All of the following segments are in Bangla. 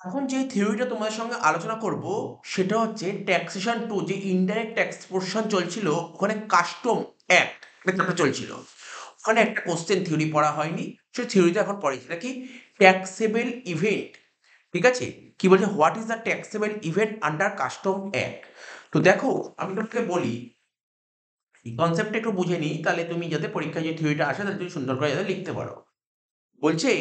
এখন যে থিওরিটা তোমাদের সঙ্গে আলোচনা করব সেটা হচ্ছে ট্যাক্সেশন টু, যে ইনডাইরেক্ট ট্যাক্স পোর্শন চলছিল ওখানে কাস্টম অ্যাক্ট একটা চলছিল, ওখানে একটা কোশ্চেন থিওরি পড়া হয়নি, সেই থিওরিটা এখন পড়ে, সেটা কি ট্যাক্সেবল ইভেন্ট। ঠিক আছে, কি বলছে, what is the taxable event under custom act. তো দেখো আমি তোমাকে বলি, এই কনসেপ্টটা একটু বুঝে নিই, তাহলে তুমি যাতে পরীক্ষায় যে থিওরিটা আসে তাহলে তুমি সুন্দর করে যাতে লিখতে পারো। বলছে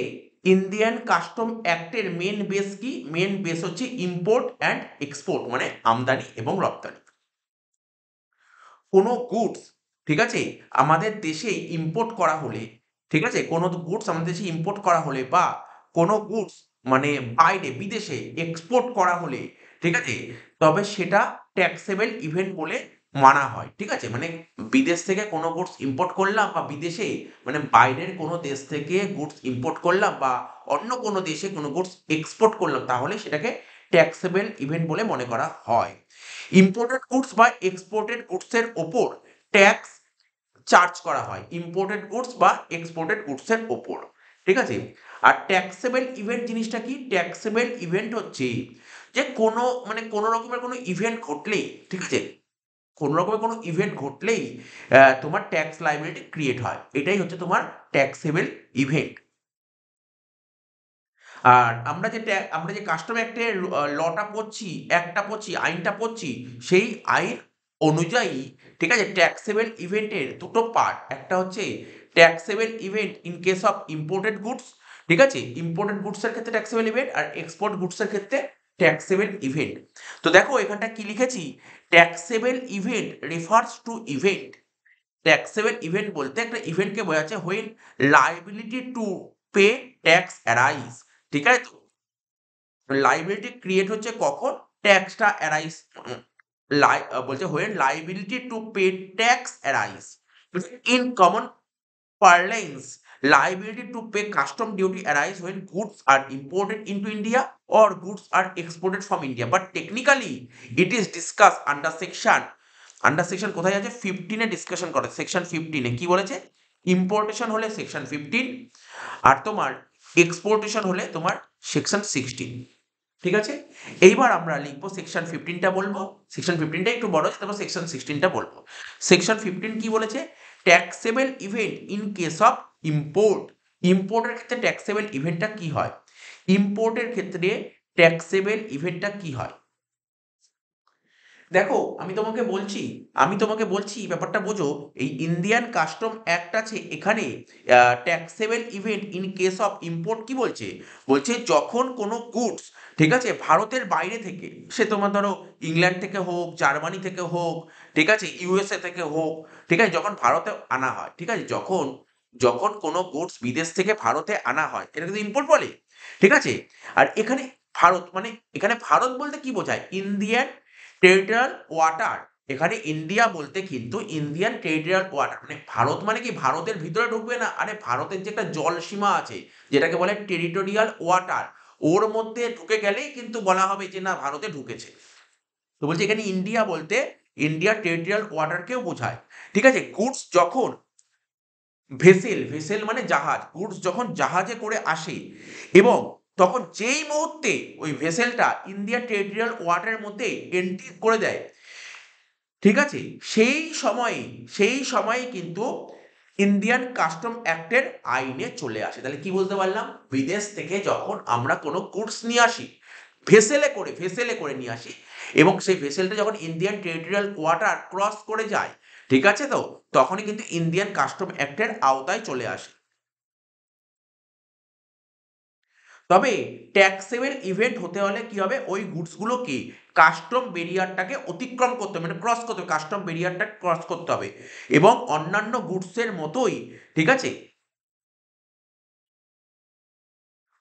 ইন্ডিয়ান কাস্টম অ্যাক্টের মেন বেস কি, মেন বেস হচ্ছে ইম্পোর্ট অ্যান্ড এক্সপোর্ট, মানে আমদানি এবং রপ্তানি। কোনো গুডস, ঠিক আছে, আমাদের দেশে ইম্পোর্ট করা হলে, ঠিক আছে, কোনো গুডস আমাদের দেশে ইম্পোর্ট করা হলে বা কোনো গুডস মানে বাইরে বিদেশে এক্সপোর্ট করা হলে, ঠিক আছে, তবে সেটা ট্যাক্সেবল ইভেন্ট বলে মানা হয়। ঠিক আছে, মানে বিদেশ থেকে কোনো গুডস ইম্পোর্ট করলাম বা বিদেশে মানে বাইরের কোনো দেশ থেকে গুডস ইম্পোর্ট করলাম বা অন্য কোনো দেশে কোনো গুডস এক্সপোর্ট করলাম, তাহলে সেটাকে ট্যাক্সেবল ইভেন্ট বলে মনে করা হয়। ইম্পোর্টেড গুডস বা এক্সপোর্টেড গুডস এর ওপর ট্যাক্স চার্জ করা হয়, ইম্পোর্টেড গুডস বা এক্সপোর্টেড গুডস এর ওপর। ঠিক আছে, আর ট্যাক্সেবল ইভেন্ট জিনিসটা কি, ট্যাক্সেবল ইভেন্ট হচ্ছে যে কোনো মানে কোনো রকমের কোনো ইভেন্ট ঘটলেই, ঠিক আছে, কোনো রকমের কোনো ইভেন্ট ঘটলেই তোমার ট্যাক্স লাইবিলিটি ক্রিয়েট হয়, এটাই হচ্ছে তোমার ট্যাক্সেবল ইভেন্ট। আর আমরা যে কাস্টম অ্যাক্টের লটা পড়ছি, অ্যাক্টটা পড়ছি, আইনটা পড়ছি, সেই আইন অনুযায়ী, ঠিক আছে, ট্যাক্সেবল ইভেন্টের দুটো পার্ট, একটা হচ্ছে taxable event in case of imported goods, ঠিক আছে, ইম্পোর্টেড গুডস এর ক্ষেত্রে ট্যাক্সেবল ইভেন্ট, আর এক্সপোর্ট গুডস এর ক্ষেত্রে ট্যাক্সেবল ইভেন্ট। তো দেখো এখানটা কি লিখেছি, taxable event refers to event. Taxable event বলতে একটা ইভেন্টকে বোঝাচ্ছে when liability to pay tax arise. ঠিক আছে, তো লাইবিলিটি ক্রিয়েট হচ্ছে কখন ট্যাক্সটা অ্যারাইজ, বলছে when liability to pay tax arise in common parlance, liability to pay custom duty arise when goods are imported into India or goods are exported from India. But technically, it is discussed under section কোথায় আছে 15 এ ডিসকাশন করে, সেকশন 15 এ কি বলেছে, ইম্পোর্টেশন হলে সেকশন 15 আর তোমার এক্সপোর্টেশন হলে তোমার সেকশন 16। ঠিক আছে, এইবার আমরা লিখবো সেকশন 15টা বলবো, সেকশন 15টা একটু বড় আছে, তারপর সেকশন 16টা বলবো। সেকশন 15 কি বলেছে, taxable event in case of import. ইম্পোর্টের ক্ষেত্রে ট্যাক্সেবল ইভেন্টটা কি হয়, ইম্পোর্টের ক্ষেত্রে ট্যাক্সেবল ইভেন্টটা কি হয়। দেখো আমি তোমাকে বলছি ব্যাপারটা বোঝো, এই ইন্ডিয়ান কাস্টম অ্যাক্ট আছে, এখানে taxable event in case of import কি বলছে, বলছে যখন কোনো গুডস, ঠিক আছে, ভারতের বাইরে থেকে, সে তোমার ধরো ইংল্যান্ড থেকে হোক, জার্মানি থেকে হোক, ঠিক আছে, ইউএসএ থেকে হোক, ঠিক আছে, যখন ভারতে আনা হয়, ঠিক আছে, যখন যখন কোনো গুডস বিদেশ থেকে ভারতে আনা হয়, এটা কিন্তু ইম্পোর্ট বলে। ঠিক আছে, আর এখানে ভারত মানে এখানে ভারত বলতে কি বোঝায়, ইন্ডিয়ান টেরিটোরিয়াল ওয়াটার। এখানে ইন্ডিয়া বলতে কিন্তু ইন্ডিয়ান টেরিটোরিয়াল ওয়াটার, মানে ভারত মানে কি ভারতের ভিতরে ঢুকবে না, আরে ভারতের যে একটা জল সীমা আছে যেটাকে বলে টেরিটোরিয়াল ওয়াটার, ওর মধ্যে ঢুকে গেলেই কিন্তু বলা হবে যে না ভারতে ঢুকেছে। তো বলছে এখানে ইন্ডিয়া বলতে ইন্ডিয়া টেরিটোরিয়াল ওয়াটারকেও বোঝায়। ঠিক আছে, গুডস যখন ভেসেল মানে জাহাজ, গুডস যখন জাহাজে করে আসে এবং তখন যেই মুহূর্তে ওই ভেসেলটা ইন্ডিয়া টেরিটোরিয়াল ওয়াটারের মধ্যে এন্ট্রি করে দেয়, ঠিক আছে, সেই সময়ে কিন্তু ইন্ডিয়ান কাস্টম অ্যাক্টের আইনে চলে আসে। তাহলে কি বলতে পারলাম, বিদেশ থেকে যখন আমরা কোনো গুডস নিয়ে আসি, ভেসেলে করে নিয়ে আসি এবং সেই ভেসেলটা যখন ইন্ডিয়ান টেরিটোরিয়াল ওয়াটার ক্রস করে যায়, ঠিক আছে, তো তখনই কিন্তু ইন্ডিয়ান কাস্টম অ্যাক্টের আওতায় চলে আসে। তবে ট্যাক্সেবল ইভেন্ট হতে হলে কি হবে, ওই গুডস গুলোকে কাস্টম ব্যারিয়ারটাকে অতিক্রম করতে হবে, মানে ক্রস করতে হবে, কাস্টম ব্যারিয়ারটা ক্রস করতে হবে এবং অন্যান্য গুডসের মতোই, ঠিক আছে,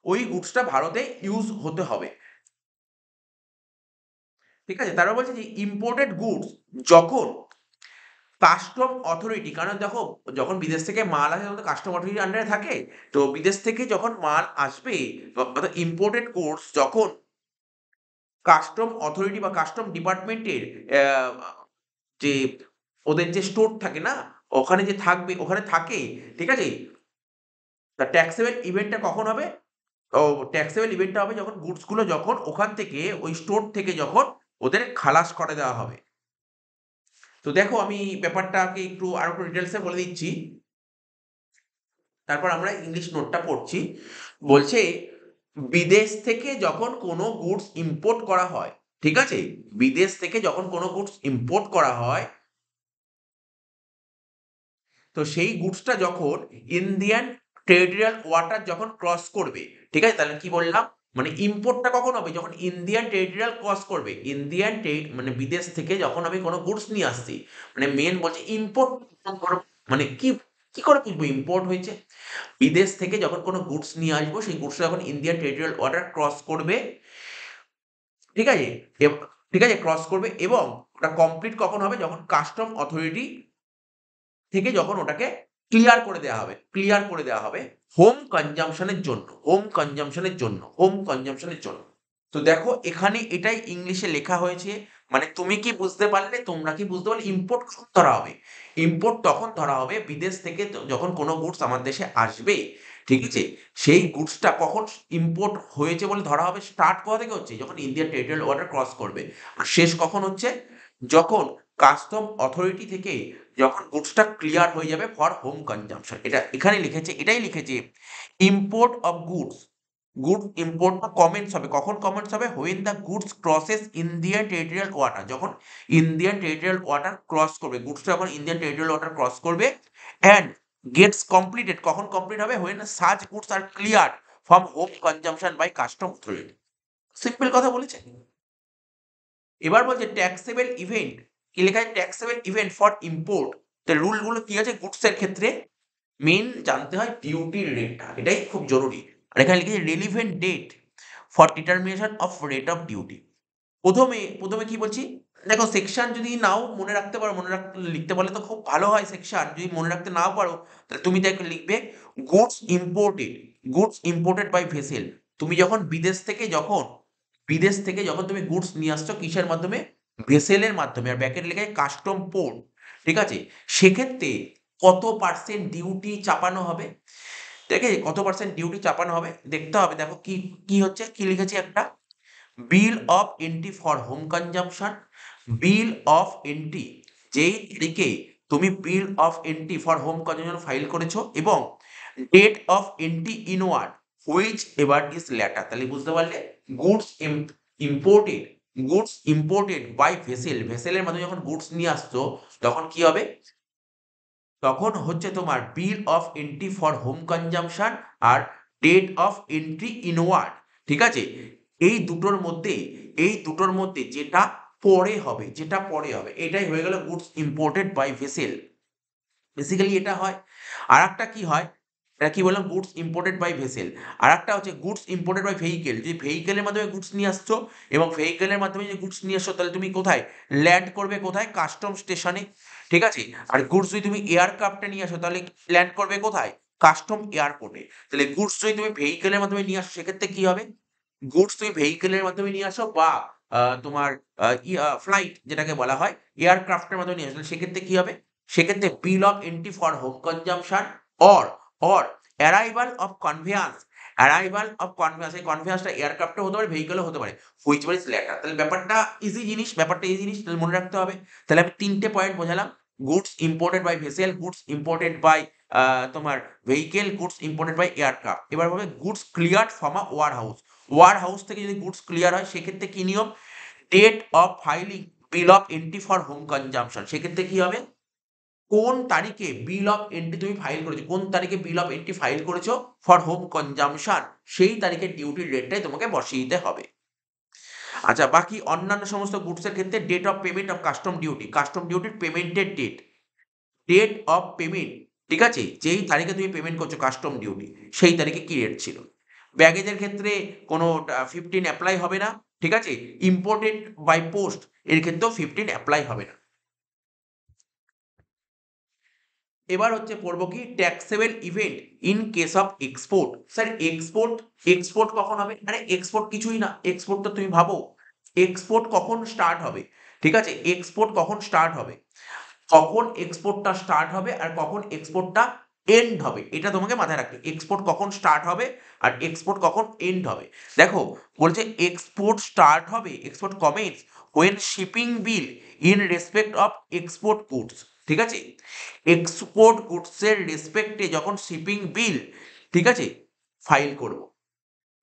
ওই গুডসটা ভারতে ইউজ হতে হবে। ঠিক আছে, তারা বলছে যে ইম্পোর্টেড গুডস যখন কাস্টম অথরিটি, কারণ দেখো যখন বিদেশ থেকে মাল আসে তখন তো কাস্টম অথরিটির আন্ডারে থাকে, তো বিদেশ থেকে যখন মাল আসবে, অর্থাৎ ইম্পোর্টেড গুডস যখন কাস্টম অথরিটি বা কাস্টম ডিপার্টমেন্টের যে ওদের যে স্টোর থাকে না, ওখানে যে থাকবে ওখানে থাকে, ঠিক আছে, তা ট্যাক্সেবল ইভেন্টটা কখন হবে, ও ট্যাক্সেবল ইভেন্টটা হবে যখন গুডসগুলো যখন ওখান থেকে ওই স্টোর থেকে যখন ওদের খালাস করে দেওয়া হবে। তো দেখো আমি ব্যাপারটাকে একটু আরো একটু ডিটেলসে বলে দিচ্ছি। তারপর আমরা ইংলিশ নোটটা পড়ছি। বলছে বিদেশ থেকে যখন কোনো গুডস ইম্পোর্ট করা হয়, ঠিক আছে? বিদেশ থেকে যখন কোনো গুডস ইম্পোর্ট করা হয়, তো সেই গুডসটা যখন ইন্ডিয়ান টেরিটোরিয়াল ওয়াটার যখন ক্রস করবে, ঠিক আছে? তাহলে কি বললাম? মানে ইম্পোর্টটা কখন হবে? যখন ইন্ডিয়ান টেরিটোরিয়াল ক্রস করবে। মানে বিদেশ থেকে যখন আমি কোনো গুডস নিয়ে আসছি, মানে মেন বলছে ইম্পোর্ট মানে কি কি করে বুঝবো ইম্পোর্ট হয়েছে? বিদেশ থেকে যখন কোনো গুডস নিয়ে আসবো, সেই গুডসটা যখন ইন্ডিয়ান টেরিটোরিয়াল ওয়াটার ক্রস করবে, ঠিক আছে? ঠিক আছে? ক্রস করবে এবং ওটা কমপ্লিট কখন হবে? যখন কাস্টম অথরিটি থেকে যখন ওটাকে ক্লিয়ার করে দেওয়া হবে হোম কনজাম্পশনের জন্য, হোম কনজাম্পশনের জন্য। তো দেখো এখানে এটাই ইংলিশে লেখা হয়েছে। মানে তুমি কি বুঝতে পারলে? তোমরা কি বুঝতে পারলে? ইম্পোর্ট কখন ধরা হবে? ইম্পোর্ট তখন ধরা হবে বিদেশ থেকে যখন কোনো গুডস আমার দেশে আসবে, ঠিক আছে? সেই গুডসটা কখন ইম্পোর্ট হয়েছে বলে ধরা হবে? স্টার্ট কোথা থেকে হচ্ছে? যখন ইন্ডিয়ান টেরিটোরিয়াল ওয়াটার ক্রস করবে। আর শেষ কখন হচ্ছে? যখন কাস্টম অথরিটি থেকে যখন গুডসটা ক্লিয়ার হয়ে যাবে ফর হোম কনজাম্পশন। এটা এখানে লিখেছে, এটাই লিখেছে ইম্পোর্ট অফ গুডস ইম্পোর্ট বা কমেন্টস হবে। কখন কমেন্টস হবে? When the goods crosses Indian territorial water. যখন ইন্ডিয়ান টেরিটোরিয়াল ওয়াটার ক্রস করবে, গুডসটা যখন ইন্ডিয়ান টেরিটোরিয়াল ওয়াটার ক্রস করবে অ্যান্ড গেটস কমপ্লিটেড। কখন কমপ্লিট হবে? When such goods are clear from home consumption by custom authority. Simple কথা বলেছে। এবার বলছে ট্যাক্সেবল ইভেন্ট, কি লেখা আছে? Taxable event for import. তো রুলগুলো কি আছে গুডস এর ক্ষেত্রে? মেন জানতে হয় ডিউটির রেটটা, এটাই খুব জরুরি। আর এখানে লিখেছে relevant date for determination of rate of duty. প্রথমে কি বলছি? দেখো সেকশন যদি নাও মনে রাখতে পারো, লিখতে পারলে তো খুব ভালো হয়। সেকশন যদি মনে রাখতে নাও পারো, তাহলে তুমি দেখো লিখবে গুডস ইম্পোর্টেড, বাই ভেসেল। তুমি যখন বিদেশ থেকে যখন তুমি গুডস নিয়ে আসছো কিসের মাধ্যমে? ভেসেলের মাধ্যমে। আর ব্যাকেট লেখা কাস্টম পোর্ট, ঠিক আছে? সেক্ষেত্রে কত পার্সেন্ট ডিউটি চাপানো হবে? ঠিক আছে? কত পার্সেন্ট ডিউটি চাপানো হবে দেখতে হবে। দেখো কি কি হচ্ছে, কি লিখেছি একটা bill of entry for home consumption. Bill of entry, যেই তারিখে তুমি bill of entry for home consumption file করেছো, এবং date of entry inward whichever is later. তাহলে বুঝতে পারলে গুডস ইম্পোর্টেড বাই ভেসেলের মাধ্যমে যখন গুডস নিয়ে আসছো, তখন কি হবে? তখন হচ্ছে তোমার bill of entry for home consumption আর ডেট অফ এন্ট্রি ইনওয়ার্ড, ঠিক আছে? এই দুটোর মধ্যে যেটা পরে হবে এটাই হয়ে গেল goods imported by vessel. Basically এটা হয়। আর একটা কি হয়, এটা কি বললাম? Goods imported by vessel. আর একটা হচ্ছে গুডস ইম্পোর্টেড বাই ভেহিকেল। যদি ভেহিকেলের মাধ্যমে গুডস নিয়ে আসছো, এবং ভেহিকেলের মাধ্যমে যদি গুডস নিয়ে আসছো, তাহলে তুমি কোথায় ল্যান্ড করবে? কোথায়? কাস্টম স্টেশনে, ঠিক আছে? আর গুডস যদি তুমি এয়ারক্রাফটে নিয়ে আসো, তাহলে ল্যান্ড করবে কোথায়? কাস্টম এয়ারপোর্টে। তাহলে গুডস যদি তুমি ভেহিকেলের মাধ্যমে নিয়ে আসো, সেক্ষেত্রে কি হবে? গুডস তুমি ভেহিকেলের মাধ্যমে নিয়ে আসো বা তোমার ফ্লাইট যেটাকে বলা হয় এয়ারক্রাফটের মাধ্যমে নিয়ে আসো, সেক্ষেত্রে কি হবে? সেক্ষেত্রে bill of entry for home consumption or or arrival of conveyance. এই কনভেয়ান্সটা এয়ারক্রাফটে হতে পারে, ভেহিকেলও হতে পারে, হুইচ ওয়াজ লেটার। তাহলে ব্যাপারটা ইজি জিনিস, তাহলে মনে রাখতে হবে। তাহলে আমি তিনটে পয়েন্ট বোঝালাম: goods imported by vessel, goods imported by তোমার vehicle, goods imported by aircraft. এবার হবে goods cleared from a warehouse থেকে যদি গুডস ক্লিয়ার হয়, সেক্ষেত্রে কি নিয়ম? Date of filing bill of entry for home consumption. সেক্ষেত্রে কি হবে? কোন তারিখে বিল অফ এন্ট্রি তুমি ফাইল করেছো, কোন তারিখে বিল অফ এন্ট্রি ফাইল করেছো ফর হোম কনজাম্পশন, সেই তারিখে ডিউটির রেটটাই তোমাকে বসিয়ে দিতে হবে। আচ্ছা, বাকি অন্যান্য সমস্ত গুডসের ক্ষেত্রে date of payment of custom ডিউটির পেমেন্টের ডেট অফ পেমেন্ট, ঠিক আছে? যেই তারিখে তুমি পেমেন্ট করছো কাস্টম ডিউটি, সেই তারিখে কি রেট ছিল। ব্যাগেজের ক্ষেত্রে কোনো 15 অ্যাপ্লাই হবে না, ঠিক আছে? ইম্পোর্টেড বাই পোস্ট, এর ক্ষেত্রেও 15 অ্যাপ্লাই হবে না। এবার হচ্ছে পড়বো কি taxable event in case of export. Sir export কখন হবে? আরে এক্সপোর্ট কিছুই না। এক্সপোর্ট তো তুমি ভাবো এক্সপোর্ট কখন স্টার্ট হবে, ঠিক আছে? কখন এক্সপোর্টটা স্টার্ট হবে আর কখন এক্সপোর্টটা এন্ড হবে, এটা তোমাকে মাথায় রাখবে। এক্সপোর্ট কখন স্টার্ট হবে আর এক্সপোর্ট কখন এন্ড হবে। দেখো বলছে এক্সপোর্ট স্টার্ট হবে, export commence when shipping bill in respect of export goods, ঠিক আছে, এক্সপোর্ট গুডসের রেসপেক্টে যখন শিপিং বিল, ঠিক আছে, ফাইল করব।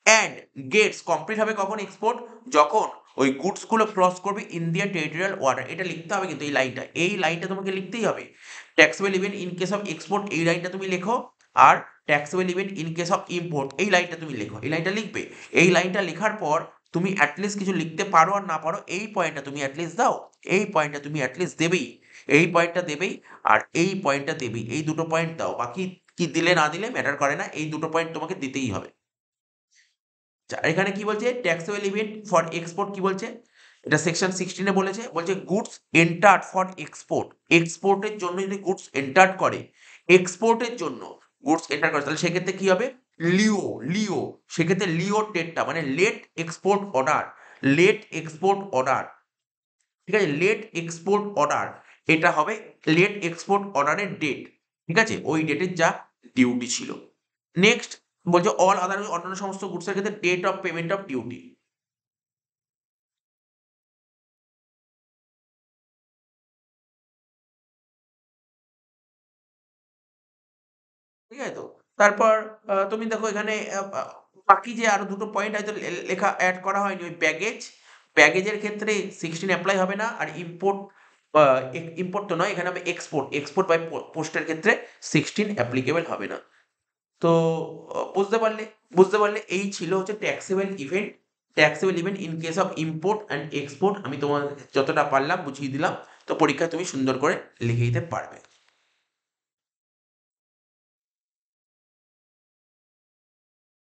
অ্যান্ড গেটস কমপ্লিট হবে কখন এক্সপোর্ট, যখন ওই গুডসগুলো ক্রস করবে ইন্ডিয়া টেরিটোরিয়াল ওয়াটার। এটা লিখতে হবে কিন্তু এই লাইনটা তোমাকে লিখতেই হবে। Taxable event in case of export, এই লাইনটা তুমি লেখো। আর taxable event in case of import, এই লাইনটা তুমি লেখো, এই লাইনটা লিখবে। এই লাইনটা লেখার পর তুমি অ্যাটলিস্ট কিছু লিখতে পারো আর না পারো, এই পয়েন্টটা তুমি অ্যাটলিস্ট দাও, এই পয়েন্টটা তুমি অ্যাটলিস্ট দেবেই, এই পয়েন্টটা দেবেই আর এই পয়েন্টটা দেবেই, এই দুটো পয়েন্ট দাও। বাকি কি দিলে না দিলে ম্যাটার করে না, এই দুটো পয়েন্ট তোমাকে দিতেই হবে। এখানে কি বলছে, ট্যাক্সেবল ইভেন্ট ফর এক্সপোর্ট কি বলছে, এটা সেকশন 16 বলেছে, বলছে গুডস এন্টার্ড ফর এক্সপোর্ট, এক্সপোর্টের জন্য যদি গুডস এন্টার্ড করে, এক্সপোর্টের জন্য গুডস এন্টার করে, তাহলে সেক্ষেত্রে কি হবে, লিও, লিও, সেক্ষেত্রে লিও ডেটটা মানে let export order, let export order, ঠিক আছে, লেট এক্সপোর্ট অর্ডার, এটা হবে লেট এক্সপোর্ট অর্ডারের ডেট, ঠিক আছে, ওই ডেটের যা ডিউটি ছিল। নেক্সট বলছে অল আদার, অন্যান্য সমস্ত গুডসের ক্ষেত্রে date of payment of duty, ঠিক আছে তো। তারপর তুমি দেখো এখানে বাকি যে আরো দুটো পয়েন্ট হয়তো লেখা অ্যাড করা হয়নি, ওই ব্যাগেজ, ব্যাগেজের ক্ষেত্রে 16 অ্যাপ্লাই হবে না, আর ইম্পোর্ট, ইম্পোর্ট তো নয়, এখানে হবে এক্সপোর্ট, এক্সপোর্ট বাই পোস্টের ক্ষেত্রে 16 অ্যাপ্লিকেবল হবে না। তো বুঝতে পারলে, বুঝতে পারলে এই ছিল হচ্ছে taxable event, taxable event in case of import and export. আমি তোমার যতটা পারলাম বুঝিয়ে দিলাম, তো পরীক্ষায় তুমি সুন্দর করে লিখে দিতে পারবে।